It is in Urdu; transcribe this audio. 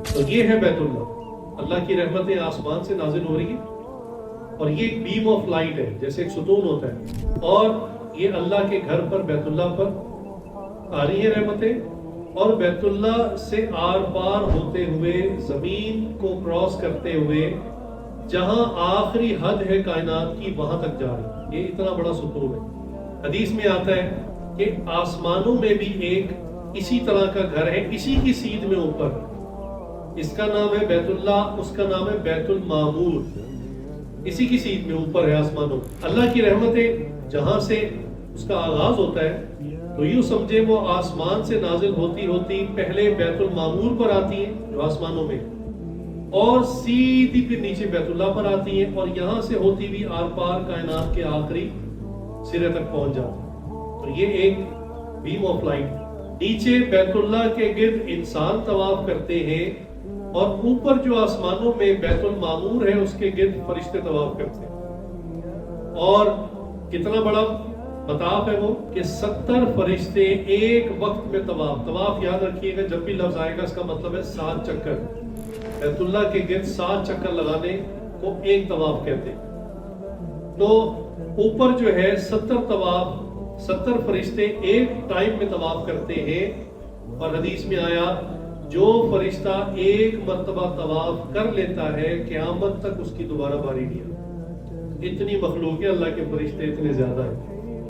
تو یہ ہے بیت اللہ، اللہ کی رحمتیں آسمان سے نازل ہو رہی ہیں، اور یہ ایک بیم آف لائٹ ہے، جیسے ایک ستون ہوتا ہے، اور یہ اللہ کے گھر پر، بیت اللہ پر آ رہی ہیں رحمتیں، اور بیت اللہ سے آر پار ہوتے ہوئے، زمین کو کراس کرتے ہوئے، جہاں آخری حد ہے کائنات کی وہاں تک جا رہی ہے۔ یہ اتنا بڑا ستون ہے۔ حدیث میں آتا ہے کہ آسمانوں میں بھی ایک اسی طرح کا گھر ہے، اسی کی سیدھ میں اوپر، اس کا نام ہے بیت اللہ، اس کا نام ہے بیت المعمور، اسی کی سیدھ میں اوپر ہے آسمانوں۔ اللہ کی رحمتیں جہاں سے اس کا آغاز ہوتا ہے، تو یوں سمجھے وہ آسمان سے نازل ہوتی ہوتی پہلے بیت المعمور پر آتی ہیں جو آسمانوں میں، اور سیدھی پھر نیچے بیت اللہ پر آتی ہیں، اور یہاں سے ہوتی بھی آر پار کائنات کے آخری سرے تک پہنچ جاتی ہیں۔ تو یہ ایک بیم آف لائٹ، نیچے بیت اللہ کے گرد انسان طواف کرتے ہیں، اور اوپر جو آسمانوں میں بیت المعمور ہے اس کے گرد فرشتے طواف کرتے ہیں۔ اور کتنا بڑا مطاف ہے وہ کہ 70 فرشتے ایک وقت میں طواف یاد رکھیے گا، جب بھی لفظ آئے گا اس کا مطلب ہے 7 چکر، بیت اللہ کے گرد 7 چکر لگانے کو ایک طواف کہتے ہیں۔ تو اوپر جو ہے 70 فرشتے ایک ٹائم میں طواف کرتے ہیں، اور حدیث میں آیا جو فرشتہ ایک مرتبہ طواف کر لیتا ہے قیامت تک اس کی دوبارہ باری نہیں آتی۔ اتنی مخلوق ہے، اللہ کے فرشتے اتنے زیادہ ہیں۔